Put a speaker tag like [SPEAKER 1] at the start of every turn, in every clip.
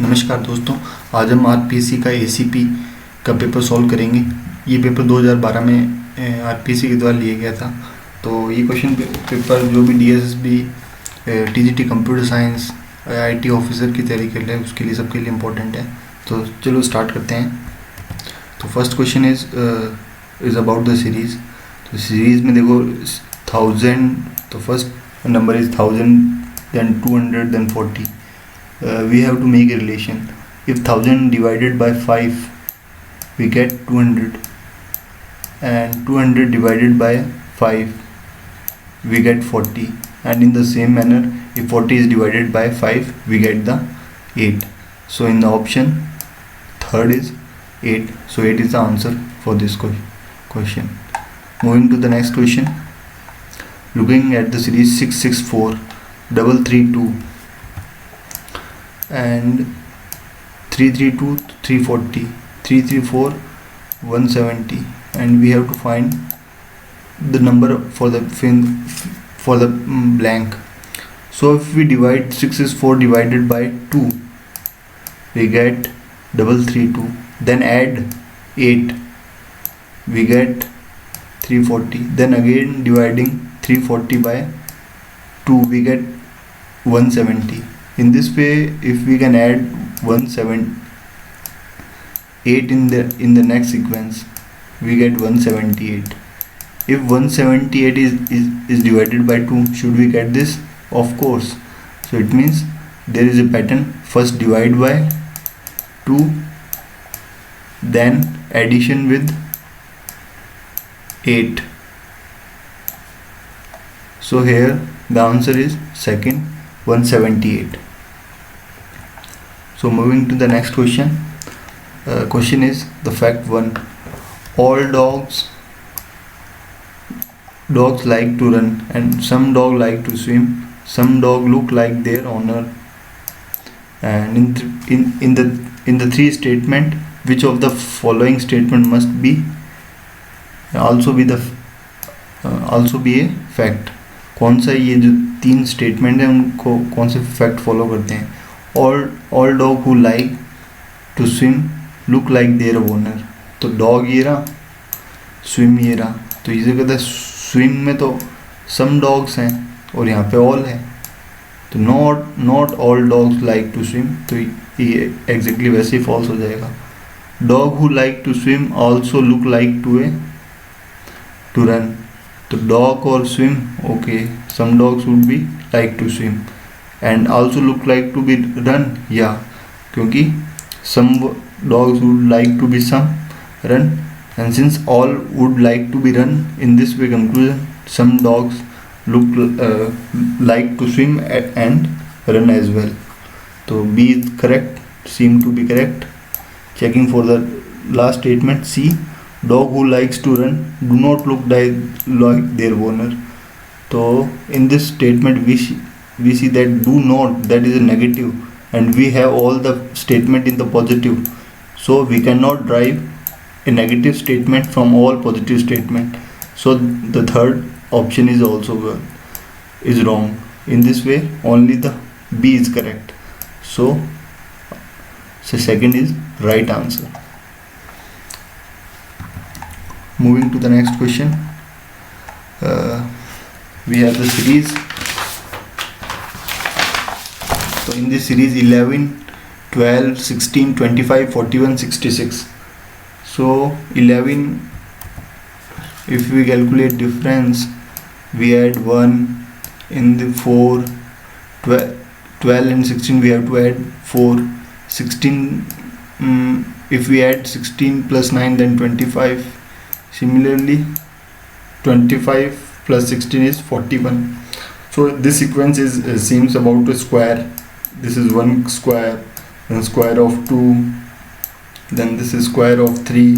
[SPEAKER 1] नमस्कार दोस्तों, आज हम आरपीएससी का एसीपी का पेपर सॉल्व करेंगे। ये पेपर 2012 में आरपीएससी के द्वारा लिया गया था। तो ये क्वेश्चन पेपर जो भी DSSB, TGT computer science, IT officer की तैयारी कर रहे हैं उसके लिए सबके लिए इम्पोर्टेंट है। तो चलो स्टार्ट करते हैं। तो first question is about the series. तो सीरीज़ में देखो 1000, तो first number is 1000, then 200, then 40. We have to make a relation. If 1000 divided by 5, we get 200, and 200 divided by 5, we get 40. And in the same manner, if 40 is divided by 5, we get the 8. So in the option third is 8. So 8 is the answer for this question. Moving to the next question. Looking at the series 664, 332 and 332, 340, 334, 170, and we have to find the number for the blank. So if we divide 664 divided by 2, we get 332. Then add 8, we get 340. Then again dividing 340 by 2, we get 170. In this way, if we can add 178 in the next sequence, we get 178. If 178 is divided by 2, should we get this? Of course. So it means there is a pattern. First divide by 2, then addition with 8. So here the answer is second, 178. So moving to the next question. Question is the fact 1. All dogs like to run, and some dog like to swim. Some dog look like their owner. And in the three statement, which of the following statement must be also be a fact? कौन सा ये जो 3 statement है उनको कौन से fact follow करते हैं? All dog who like to swim look like their owner. तो डॉग ये रहा, स्विम ये रहा. तो इसे कहता है स्विम में तो सम डॉग्स हैं और यहाँ पे ऑल है. तो not all dogs like to swim, तो ये एग्जैक्टली वैसे ही फॉल्स हो जाएगा. Dog who like to swim also look like to run. तो डॉग और swim, okay, some dogs would be like to swim and also look like to be run, या क्योंकि some dogs would like to be some run, and since all would like to be run, in this way conclusion some dogs look like to swim and run as well. तो B is correct, seem to be correct. Checking for the last statement, C. Dog who likes to run do not look like their owner. So in this statement we see that do not, that is a negative, and we have all the statement in the positive. So we cannot derive a negative statement from all positive statement. So the third option is also is wrong. In this way only the B is correct. So second is right answer. Moving to the next question. We have the series. So in this series 11, 12, 16, 25, 41, 66. So 11, if we calculate difference, we add 1 in the 4. 12 and 16 we have to add 4. 16, if we add 16 plus 9, then 25. Similarly 25 plus 16 is 41. So this sequence seems about to square. This is 1 square, then square of 2, then this is square of 3,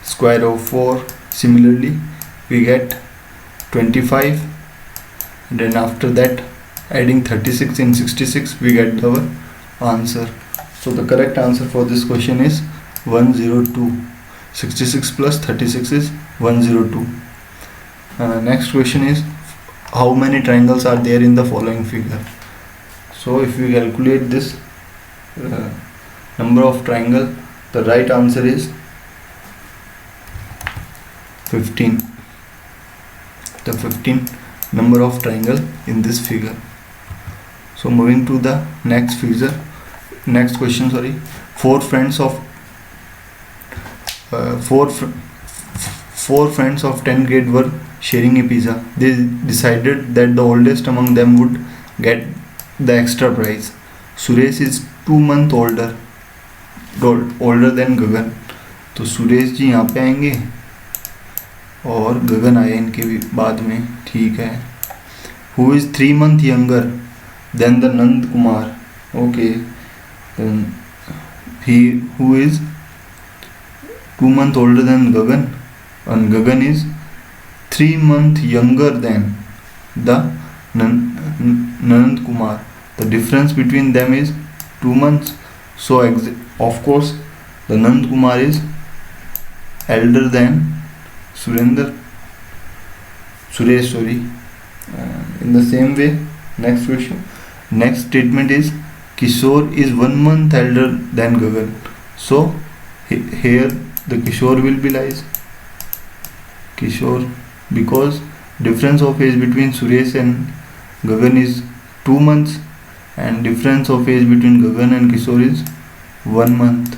[SPEAKER 1] square of 4. Similarly we get 25, and then after that adding 36 in 66 we get our answer. So the correct answer for this question is 102. 66 plus 36 is 102. Next question is how many triangles are there in the following figure? So if we calculate this, number of triangle? The right answer is 15. The 15 number of triangle in this figure. So moving to the next question. Four friends of 10th grade were sharing a pizza. They decided that the oldest among them would get the extra prize. Suresh is 2 months older than Gagan. तो सुरेश जी यहाँ पे आएंगे और गगन आए इनके भी बाद में, ठीक है. Who is 3 months younger than the Nand Kumar? Okay, then who is 2 months older than Gagan, and Gagan is 3 months younger than the Nand Kumar. The difference between them is 2 months. So of course the Nand Kumar is elder than Suresh. In the same way, next statement is Kishore is 1 month elder than Gagan. So here the Kishore will be lies. Kishore, because difference of age between Suresh and Gagan is 2 months, and difference of age between Gagan and Kishore is 1 month.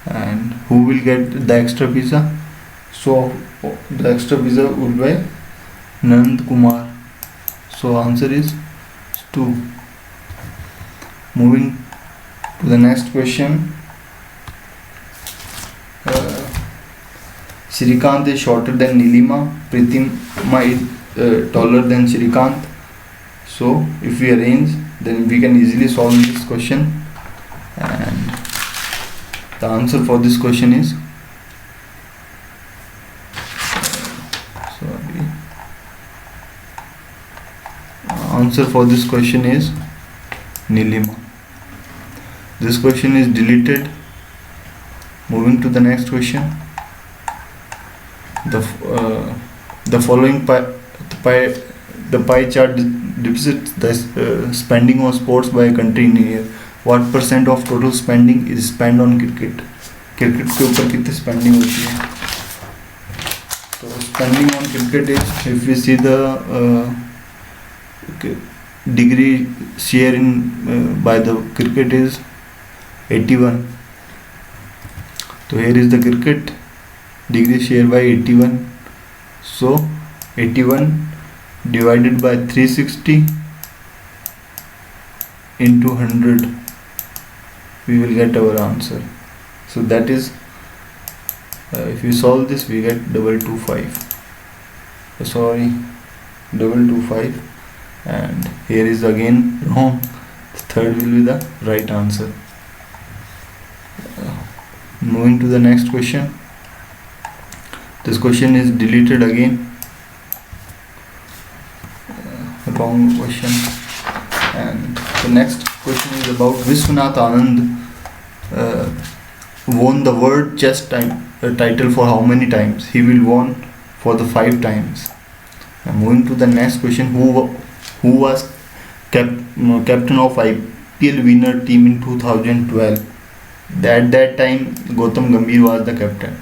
[SPEAKER 1] And who will get the extra pizza? So the extra pizza would be Nand Kumar. So answer is 2. Moving to the next question. Shrikant is shorter than Nilima. Pritima is taller than Shrikant. So if we arrange, then we can easily solve this question. And the answer for this question is answer for this question is Nilima. This question is deleted. Moving to the next question. The following pie chart depicts the spending on sports by a country in a year. What % of total spending is spent on cricket? Cricket के ऊपर कितनी spending होती है? तो spending on cricket is, if we see the degree share in by the cricket is 81. So here is the cricket degree share by 81. So 81 divided by 360 into 100, we will get our answer. So that is if we solve this, we get 225. And here is again wrong. The third will be the right answer. Moving to the next question. This question is deleted again. Wrong question. And the next question is about Vishwanath Anand won the world chess title for how many times? He will won for the 5 times. Moving to the next question. Who was captain of IPL winner team in 2012? At that time Gautam Gambhir was the captain.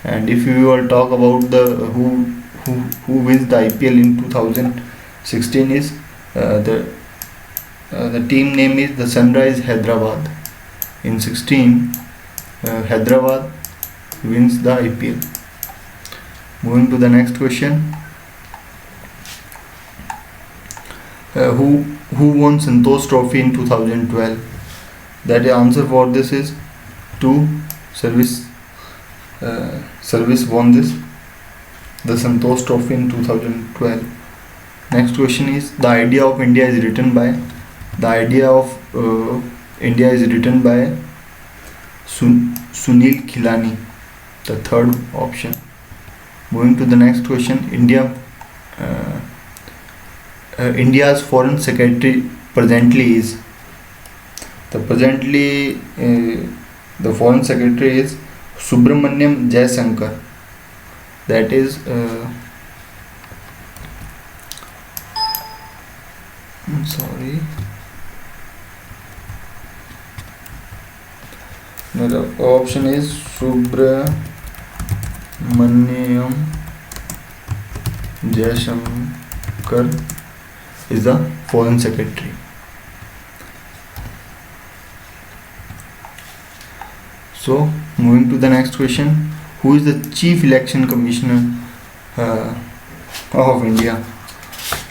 [SPEAKER 1] And if we will talk about the who wins the IPL in 2016 is the team name is the Sunrise Hyderabad. In 16 Hyderabad wins the IPL. Moving to the next question. Who won Santosh Trophy in 2012? That answer for this is 2. Service won this, the Santosh Trophy in 2012. Next question is the idea of India is written by. The idea of India is written by Sunil Khilani, the third option. Moving to the next question. India's foreign secretary presently is. The foreign secretary is Subramaniam Jaishankar. That is The option is Subramaniam Jaishankar is the Foreign Secretary. So moving to the next question, who is the Chief Election Commissioner of India?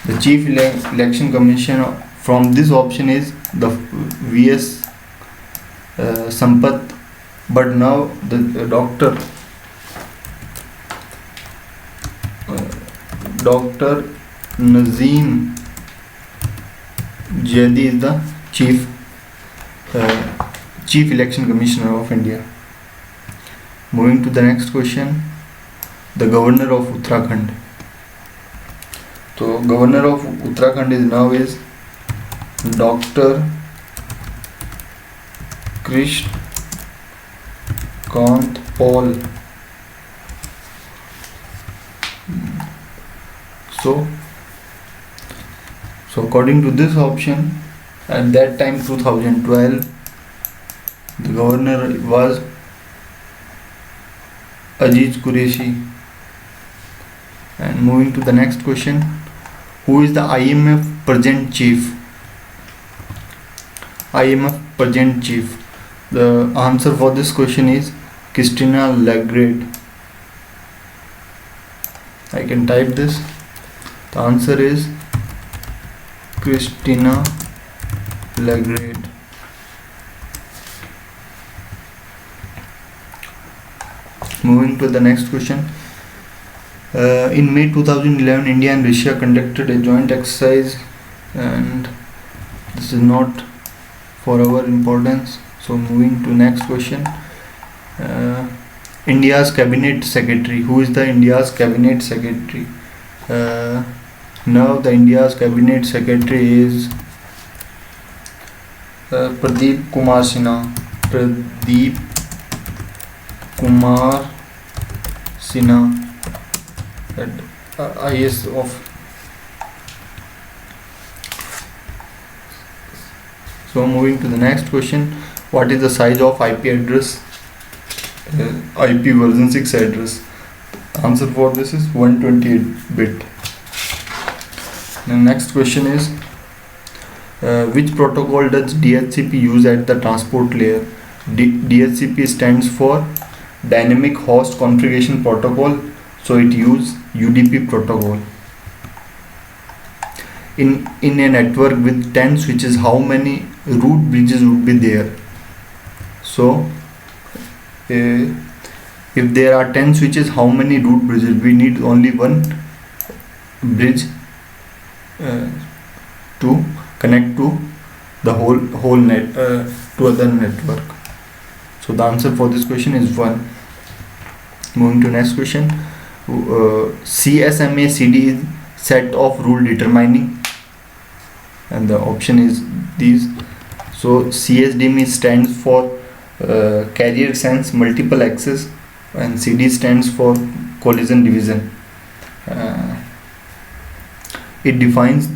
[SPEAKER 1] The Chief Election Commissioner from this option is the V.S. Sampath, but now the Dr. Nazim Jayadi is the Chief Election Commissioner of India. Moving to the next question, the Governor of Uttarakhand. So Governor of Uttarakhand is Dr. Krishkant Paul. So according to this option, at that time 2012, the governor was Aziz Qureshi. And moving to the next question, who is the IMF present chief? IMF present chief. The answer for this question is Christina Lagarde. I can type this. The answer is Christina Lagarde. Moving to the next question. In May 2011, India and Russia conducted a joint exercise, and this is not for our importance. So moving to next question. India's Cabinet Secretary. Who is the India's Cabinet Secretary? Now the India's Cabinet Secretary is Pradeep Kumar Sinha. Pradeep Kumar Sinha, IS of. So moving to the next question, what is the size of IP address? IP version 6 address. Answer for this is 128 bit. The next question is, which protocol does DHCP use at the transport layer? DHCP stands for Dynamic Host Configuration Protocol, so it uses UDP protocol. In a network with 10 switches, how many root bridges would be there? So if there are 10 switches, how many root bridges? We need only one bridge to connect to the whole net to other network. So the answer for this question is 1. Moving to next question, CSMA CD is set of rule determining, and the option is these. So CSDM stands for carrier sense multiple access, and CD stands for collision division. It defines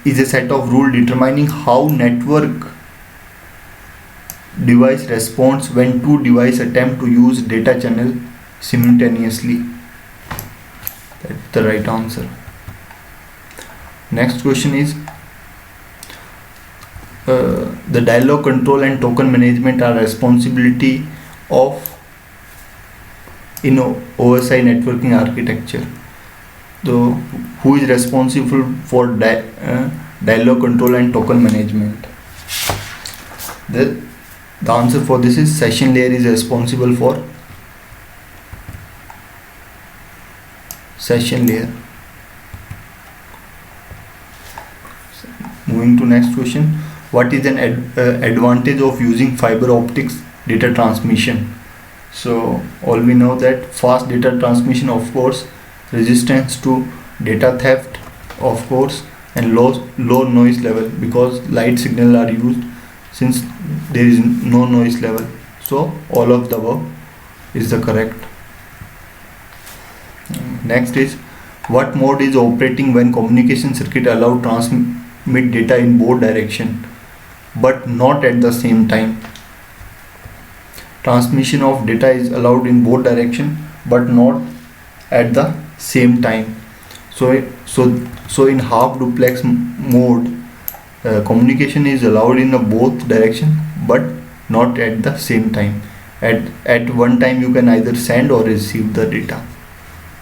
[SPEAKER 1] is a set of rule determining how network device responds when two devices attempt to use data channel simultaneously. That's the right answer. Next question is, the dialog control and token management are responsibility of OSI networking architecture. So who is responsible for dialog control and token management? The answer for this is session layer is responsible for session layer. Moving to next question, what is an advantage of using fiber optics data transmission? So all we know that fast data transmission, of course, resistance to data theft, of course, and low noise level, because light signal are used since there is no noise level. So all of the above is the correct. Next is, what mode is operating when communication circuit allow transmit data in both direction but not at the same time? transmission of data is allowed in both direction but not at the same time. So in half duplex mode, communication is allowed in both direction but not at the same time. At one time you can either send or receive the data.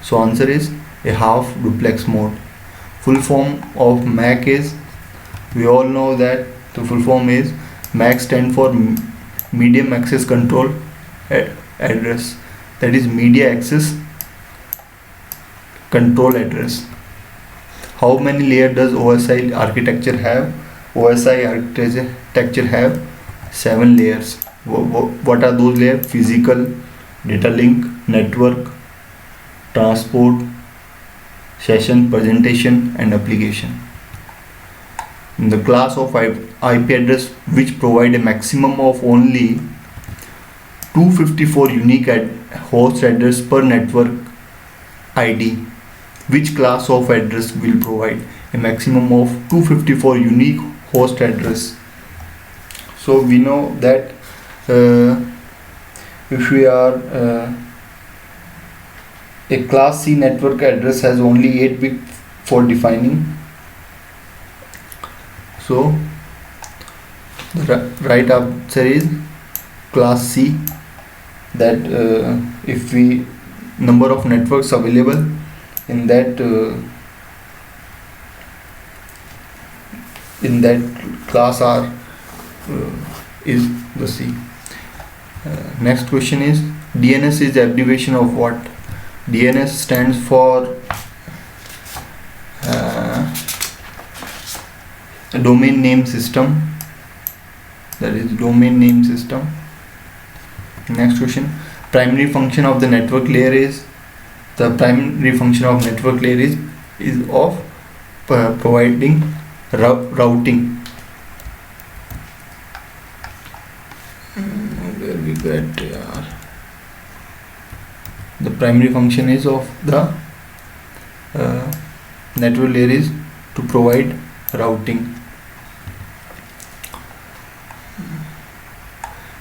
[SPEAKER 1] So answer is a half duplex mode. Full form of MAC is, we all know that the full form is MAC stand for medium access control address, that is media access control address. How many layers does OSI architecture have? OSI architecture have 7 layers. What are those layers? Physical, data link, network, transport, session, presentation and application. In the class of IP address which provide a maximum of only 254 unique host address per network ID, which class of address will provide a maximum of 254 unique host address? So we know that if we are a class C network address has only 8 bits for defining. So the right answer is class C. That if we number of networks available in that class are is the C. Next question is, DNS is abbreviation of what? DNS stands for domain name system, that is domain name system. Next question, primary function of the network layer is, the primary function of network layer is of providing routing. Where we get the primary function is of the network layer is to provide routing.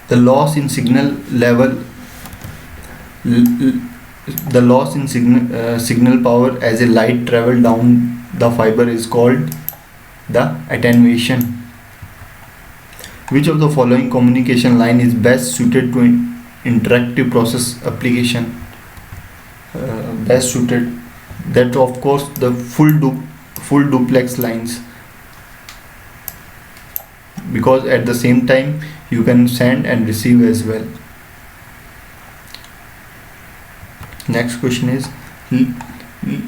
[SPEAKER 1] The loss in signal level, the loss in signal power as a light travel down the fiber is called the attenuation. Which of the following communication line is best suited to interactive process application? Best suited, that of course the full duplex lines, because at the same time you can send and receive as well. Next question is,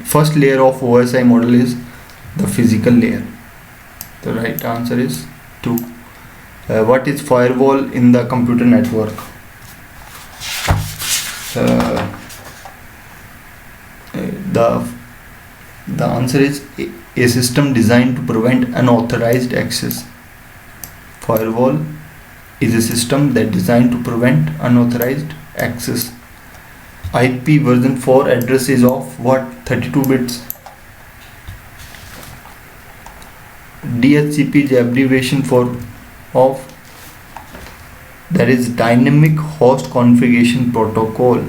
[SPEAKER 1] first layer of OSI model is the physical layer. The right answer is 2. What is firewall in the computer network? The answer is a system designed to prevent unauthorized access. Firewall is a system that designed to prevent unauthorized access. IP version 4 address is of what? 32 bits. DHCP is abbreviation for of, that is dynamic host configuration protocol.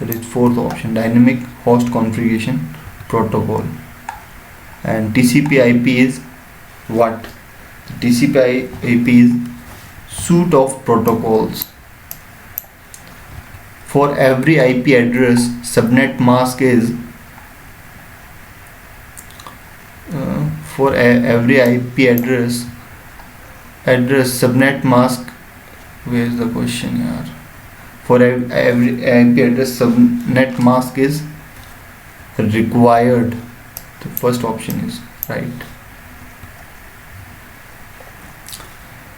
[SPEAKER 1] That is fourth option, dynamic host configuration protocol. And TCP/IP is what? TCP/IP is suite of protocols. For every IP address, subnet mask is for every IP address subnet mask. Where is the question here? For every IP address, subnet mask is required. The first option is right.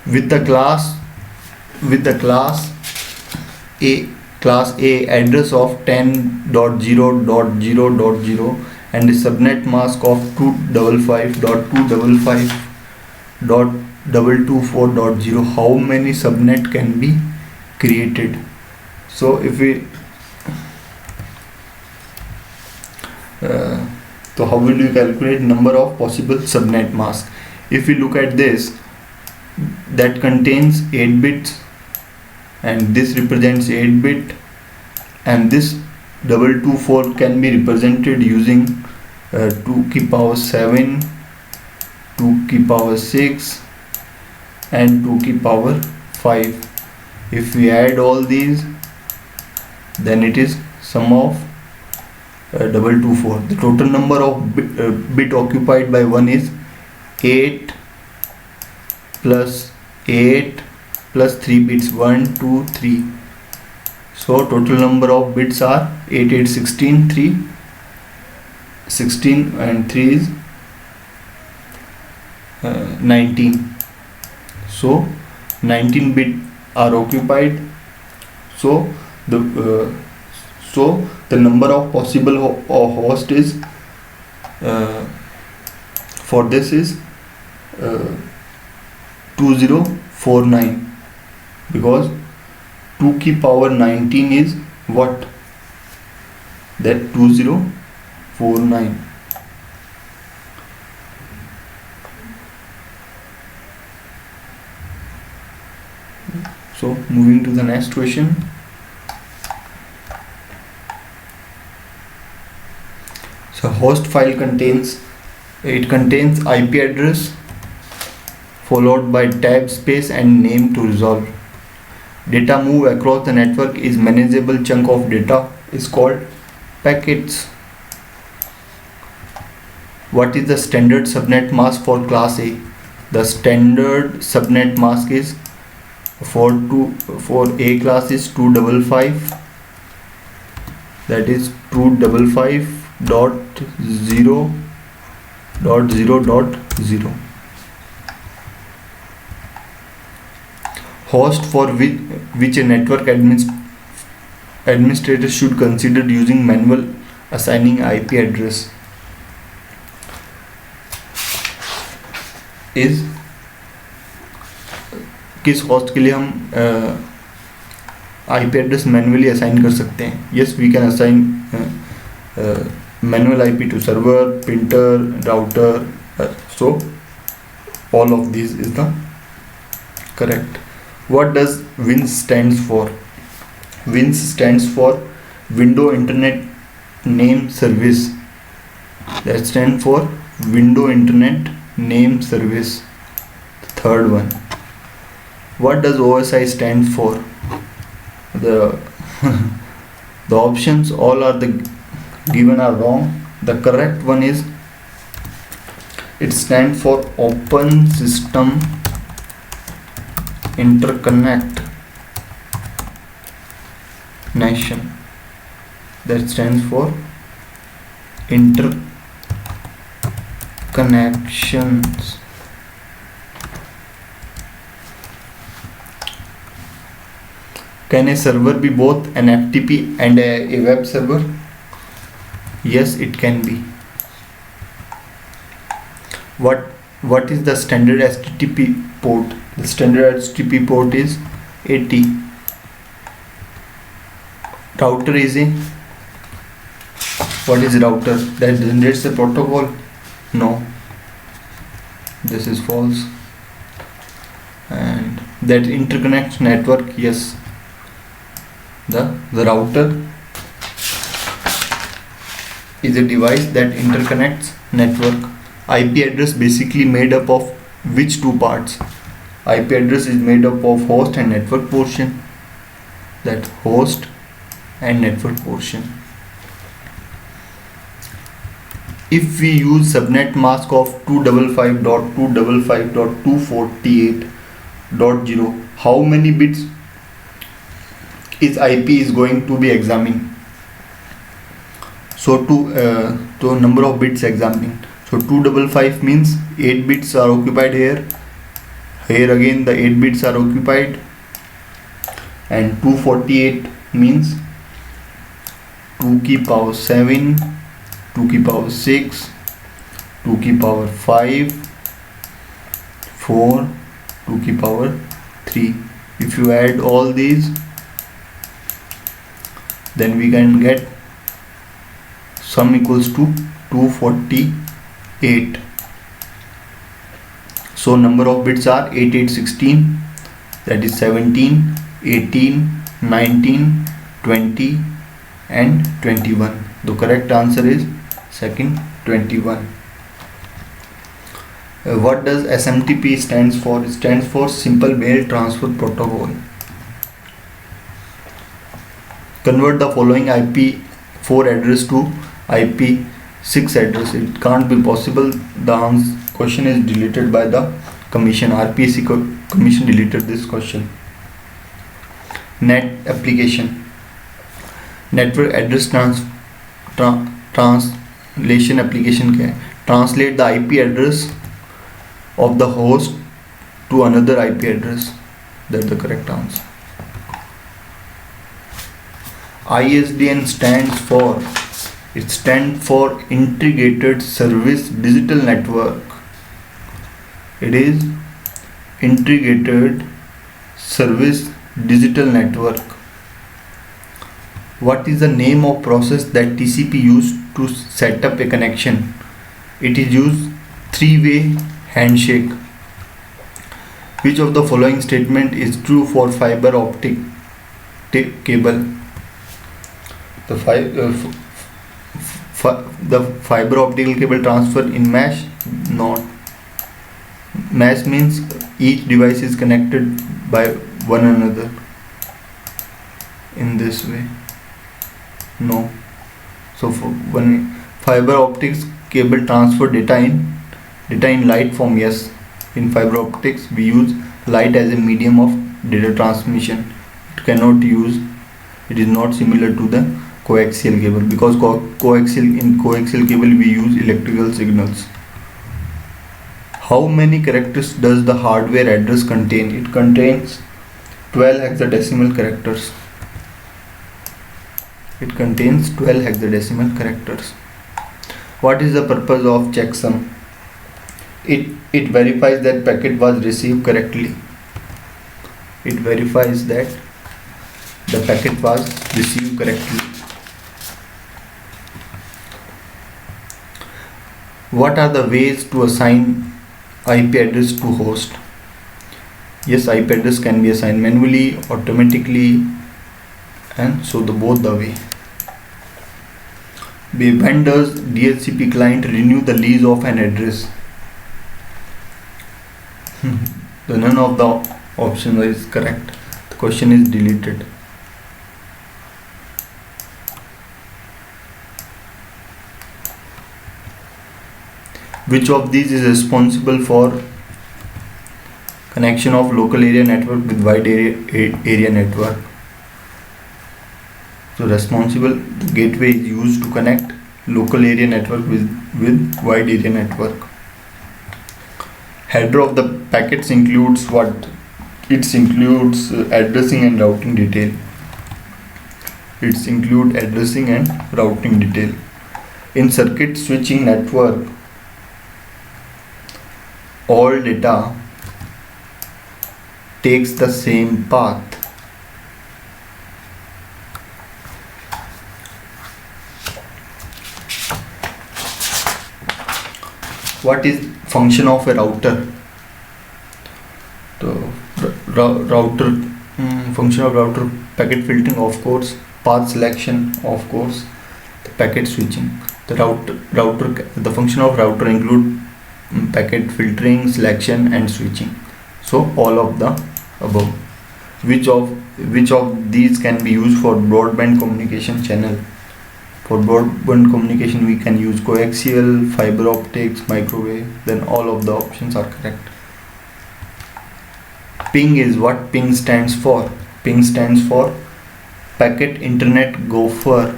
[SPEAKER 1] With the class A address of 10.0.0.0 and a subnet mask of 255.255.224.0, how many subnet can be created? So if we so how will you calculate number of possible subnet masks? If we look at this, that contains 8 bits and this represents 8 bit, and this 224 can be represented using 2 की power 7, 2 की power 6 and 2 की power 5. If we add all these, then it is sum of 224. The total number of bit occupied by 1 is 8 plus 8 plus 3 bits, 1 2 3. So total number of bits are 8 8 16, 3 16 and 3 is 19. So 19 bit are occupied. So the number of possible host is for this is 2049, because 2 की power 19 is what? That 2049. So moving to the next question. So host file contains IP address followed by tab space and name to resolve. Data move across the network is manageable chunk of data is called packets. What is the standard subnet mask for class A? The standard subnet mask is for A class is 255, that is 255.0.0.0. Host for which a network administrator should consider using manual assigning IP address is किस host के लिए हम IP address manually assign कर सकते हैं? Yes, we can assign manual IP to server, printer, router. So all of these is the correct. What does WINS stands for? WINS stands for Window Internet Name Service. That stands for Window Internet Name Service. Third one. What does OSI stand for? The options all are given are wrong. The correct one is, it stands for Open System Interconnect Nation. That stands for interconnections. Can a server be both an FTP and a web server? Yes, it can be. What is the standard HTTP port? The standard HTTP port is 80. Router is a, what is router? That generates a protocol? No, this is false. And that interconnects network? Yes. The router is a device that interconnects network. IP address basically made up of which two parts? IP address is made up of host and network portion. That host and network portion. If we use subnet mask of 255.255.248.0, how many bits is IP is going to be examining? So to number of bits examining. So 255 means 8 bits are occupied here. Here again the 8 bits are occupied. And 248 means 2 की power 7, 2 की power 6, 2 की power 5, 4, 2 की power 3. If you add all these, then we can get sum equals to 248. So number of bits are 8 8 16, that is 17, 18, 19, 20 and 21. The correct answer is second, 21. What does SMTP stands for? It stands for Simple Mail Transfer Protocol. Convert the following IP4 address to IP6 address. It can't be possible. The question is deleted by the commission. RPSC commission deleted this question. Net application. Network address translation application क्या है? Translate the IP address of the host to another IP address. That's the correct answer. ISDN stands for Integrated Service Digital Network. It is Integrated Service Digital Network. What is the name of process that TCP used to set up a connection? It is used three-way handshake. Which of the following statement is true for fiber optic cable? The fiber optical cable transfer in mesh? Not. Mesh means each device is connected by one another in this way. No. So for when fiber optics cable transfer data in light form, yes. In fiber optics we use light as a medium of data transmission. It is not similar to the coaxial cable, because coaxial cable we use electrical signals. How many characters does the hardware address contain? It contains 12 hexadecimal characters. It contains 12 hexadecimal characters. What is the purpose of checksum? It verifies that packet was received correctly. It verifies that the packet was received correctly. What are the ways to assign IP address to host? Yes, IP address can be assigned manually, automatically, and so both the way. When does DHCP client renew the lease of an address? None of the options is correct. The question is deleted. Which of these is responsible for connection of local area network with wide area network? So responsible, the gateway is used to connect local area network with wide area network. Header of the packets includes what? It includes addressing and routing detail. It includes addressing and routing detail. In circuit switching network, all data takes the same path. What is function of a router? The function of router: packet filtering, of course; path selection, of course; the packet switching. The function of router include packet filtering, selection and switching. So all of the above. Which of these can be used for broadband communication channel? For broadband communication we can use coaxial, fiber optics, microwave. Then all of the options are correct. Ping is what? Ping stands for? Ping stands for Packet Internet Gopher.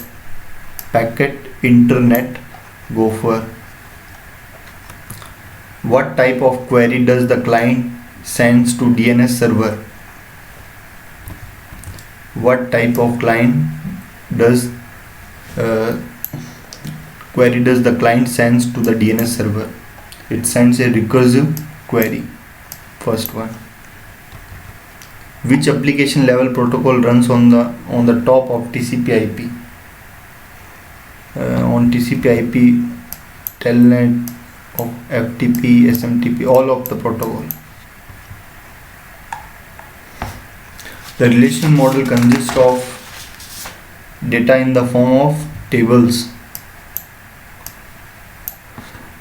[SPEAKER 1] Packet Internet Gopher. What type of query does the client sends to DNS server? What type of query does the client sends to the DNS server? It sends a recursive query. First one. Which application level protocol runs on the top of TCP/IP? On TCP/IP, Telnet, of FTP, SMTP, all of the protocol. The relational model consists of data in the form of tables.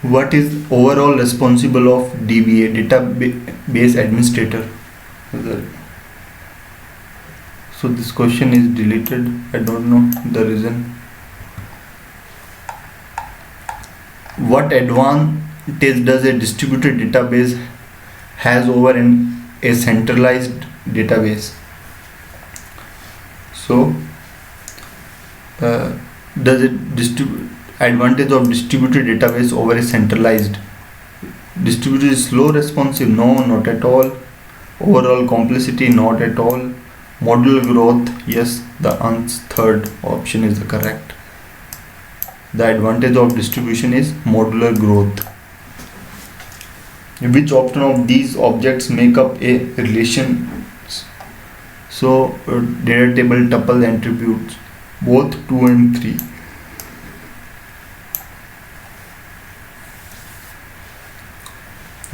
[SPEAKER 1] What is overall responsible of DBA, database administrator? So this question is deleted. I don't know the reason. What advantage does a distributed database has over a centralized database? So does it advantage of distributed database over a centralized? Distributed is slow responsive? No, not at all. Overall complexity? Not at all. Modular growth? Yes, the third option is the correct. The advantage of distribution is modular growth. Which option of these objects make up a relation? So data table tuple attributes, both 2 and 3.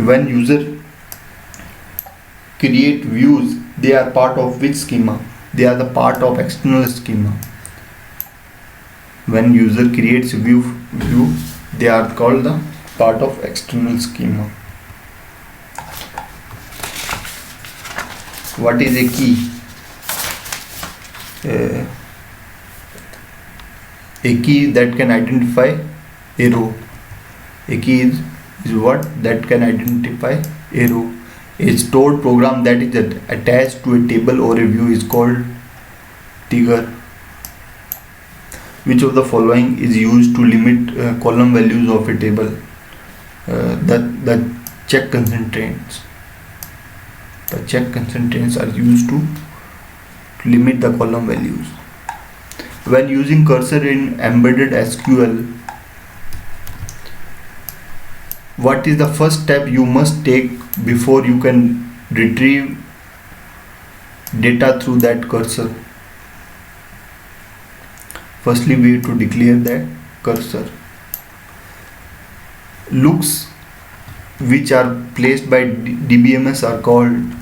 [SPEAKER 1] When user create views, they are part of which schema? They are the part of external schema. When user creates view, they are called the part of external schema. What is a key? A key that can identify a row. A key is what? That can identify a row. A stored program that is attached to a table or a view is called trigger. Which of the following is used to limit column values of a table? The check constraints. The check constraints are used to limit the column values. When using cursor in embedded SQL, what is the first step you must take before you can retrieve data through that cursor? Firstly, we have to declare that cursor. Looks which are placed by DBMS are called,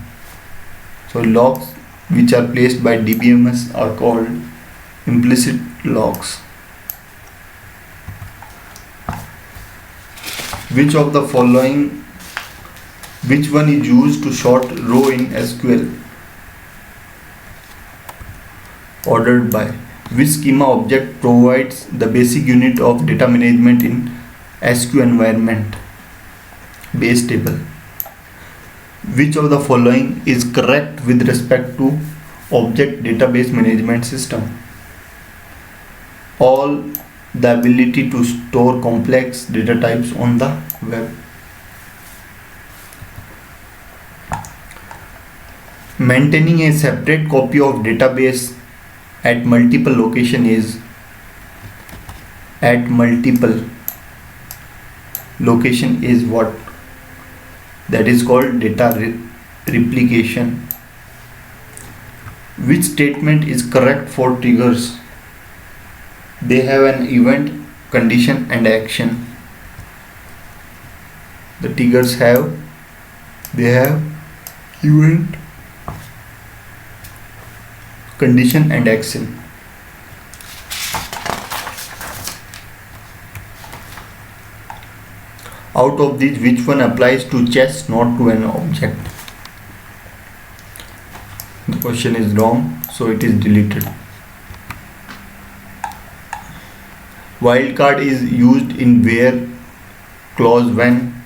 [SPEAKER 1] so logs which are placed by DBMS are called implicit logs. Which of the following, which one is used to sort row in SQL? Ordered by. Which schema object provides the basic unit of data management in SQ environment? Base table. Which of the following is correct with respect to object database management system? All the ability to store complex data types on the web. Maintaining a separate copy of database at multiple location is what? That is called data replication. Which statement is correct for triggers? They have an event, condition and action. The triggers have event, condition and action. Out of these, which one applies to chess, not to an object? The question is wrong, so it is deleted. Wildcard is used in where clause when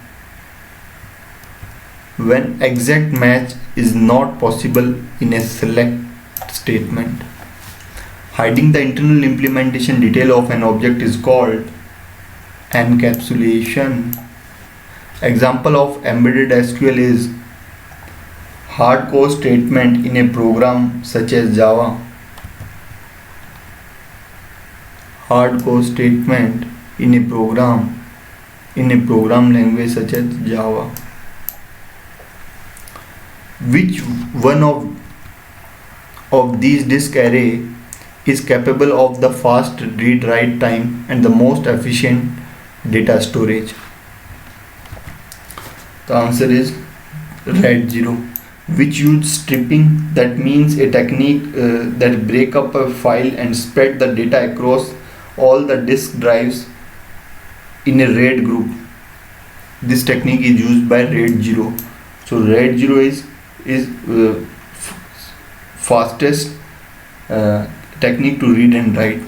[SPEAKER 1] exact match is not possible in a select statement. Hiding the internal implementation detail of an object is called encapsulation. Example of embedded SQL is hardcore statement in a program such as Java. Hardcore statement in a program language such as Java. Which one of these disk array is capable of the fast read-write time and the most efficient data storage? The answer is RAID 0. which use stripping. That means a technique that break up a file and spread the data across all the disk drives in a RAID group. This technique is used by RAID 0. So RAID 0 is fastest technique to read and write.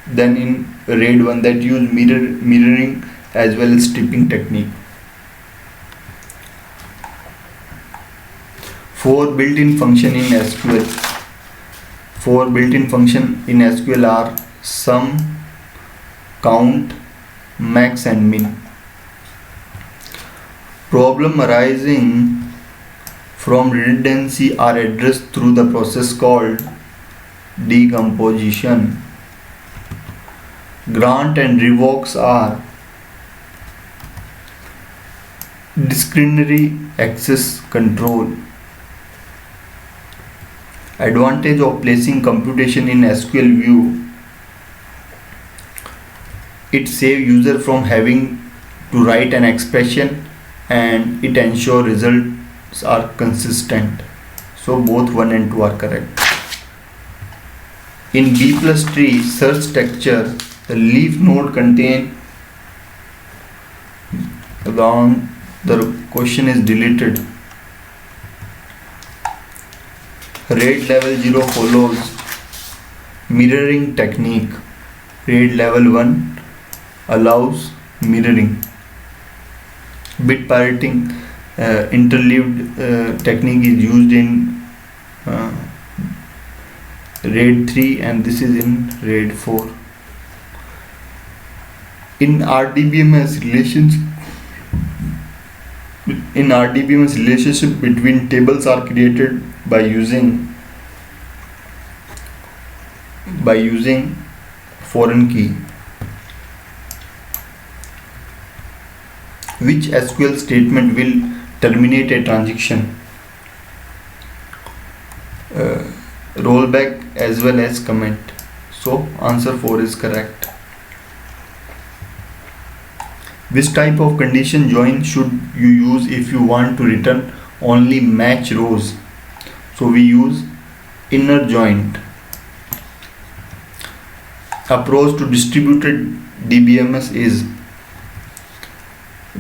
[SPEAKER 1] Then in RAID 1 that use mirroring as well as stripping technique. 4 built-in function in SQL. 4 built-in function in SQL are sum, count, max and min. Problem arising from redundancy are addressed through the process called decomposition. Grant and revokes are discretionary access control. Advantage of placing computation in SQL view: it saves user from having to write an expression and it ensures results are consistent. So both 1 and 2 are correct. In B plus tree search structure, the leaf node contain the question is deleted. RAID level 0 follows mirroring technique. RAID level 1 allows mirroring. Bit parroting interleaved technique is used in RAID 3 and this is in RAID 4. In RDBMS relationship between tables are created by using foreign key. Which SQL statement will terminate a transaction? Rollback as well as comment. So answer 4 is correct. Which type of condition join should you use if you want to return only match rows? So we use inner joint. Approach to distributed DBMS is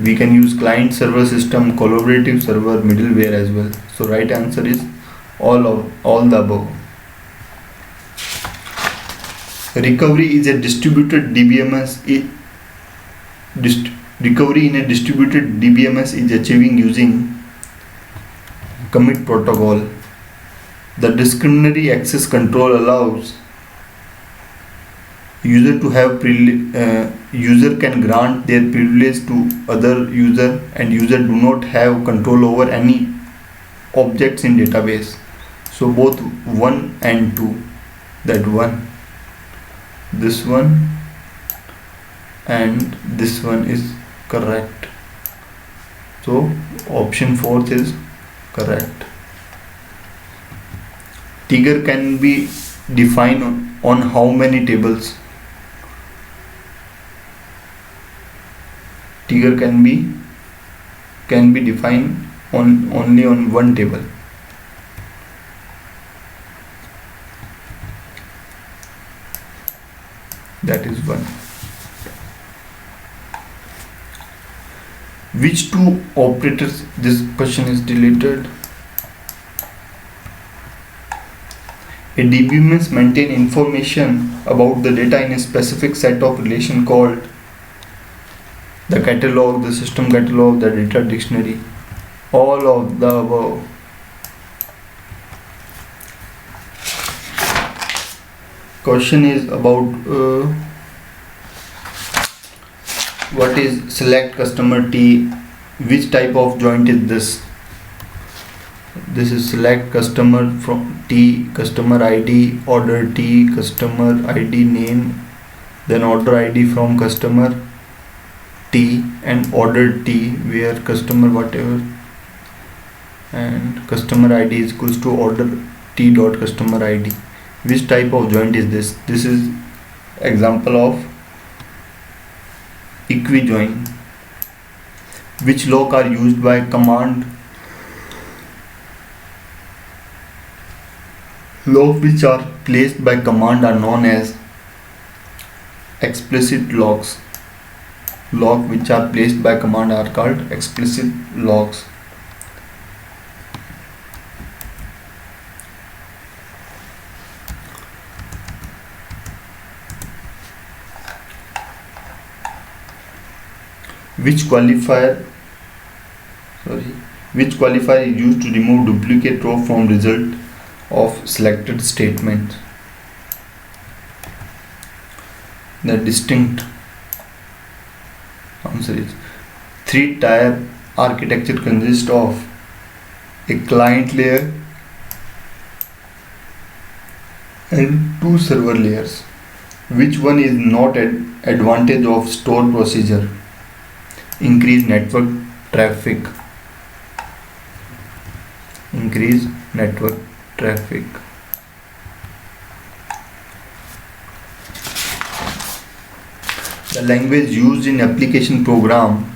[SPEAKER 1] we can use client server system, collaborative server, middleware as well. So right answer is all the above. Recovery is a distributed DBMS. Recovery in a distributed DBMS is achieving using commit protocol. The discretionary access control allows user to have user can grant their privilege to other user and user do not have control over any objects in database. So both 1 and 2, that one, this one and this one is correct. So option 4 is correct. Trigger can be defined on how many tables? Trigger can be defined only on one table. That is 1. Which two operators? This question is deleted. A DBMS maintain information about the data in a specific set of relation called the catalog, the system catalog, the data dictionary. All of the above. Question is about what is select customer T? Which type of joint is this? This is select customer from T, customer ID, order T, customer ID name, then order ID from customer T and order T where customer whatever and customer ID is equals to order T dot customer ID. Which type of joint is this? This is example of equi-join. Which lock are used by command Logs which are placed by command are known as explicit logs. Logs which are placed by command are called explicit logs. Which qualifier is used to remove duplicate row from result of selected statement? The distinct. Answer is 3-tier architecture consists of a client layer and 2 server layers. Which one is not an advantage of store procedure? Increase network traffic. Increase network traffic. The language used in application program.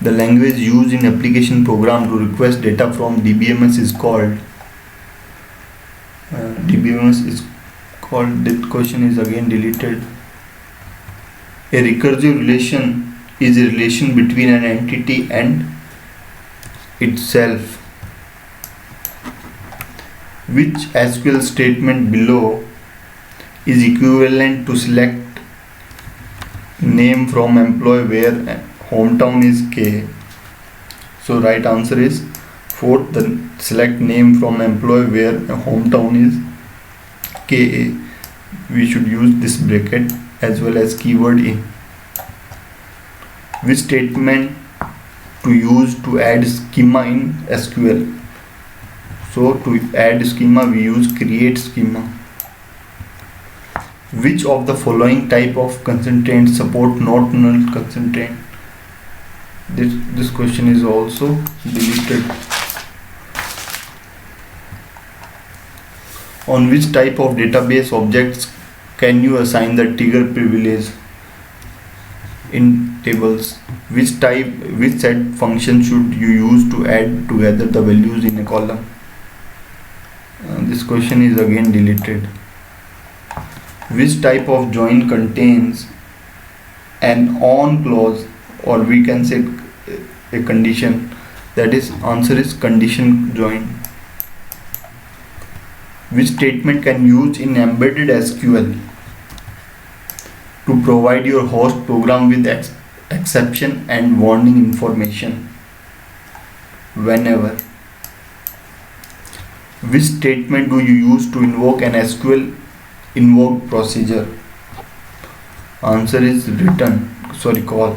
[SPEAKER 1] The language used in application program to request data from DBMS is called. DBMS is called. That question is again deleted. A recursive relation is a relation between an entity and itself. Which SQL statement below is equivalent to select name from employee where hometown is K? So right answer is 4th, the select name from employee where hometown is KA. We should use this bracket as well as keyword in. Which statement to use to add schema in SQL? So to add schema we use create schema. Which of the following type of constraints support not null constraint? This question is also deleted. On which type of database objects can you assign the trigger privilege in tables? Which set function should you use to add together the values in a column? This question is again deleted. Which type of join contains an on clause, or we can say a condition? That is, answer is condition join. Which statement can use in embedded SQL to provide your host program with exception and warning information whenever? Which statement do you use to invoke an SQL invoke procedure? Answer is call.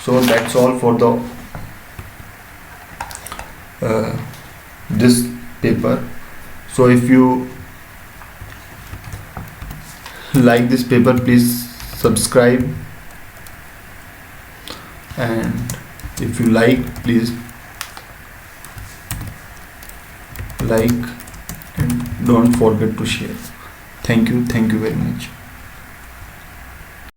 [SPEAKER 1] So that's all for the this paper. So if you like this paper, please subscribe, and if you like, please like and don't forget to share. Thank you very much.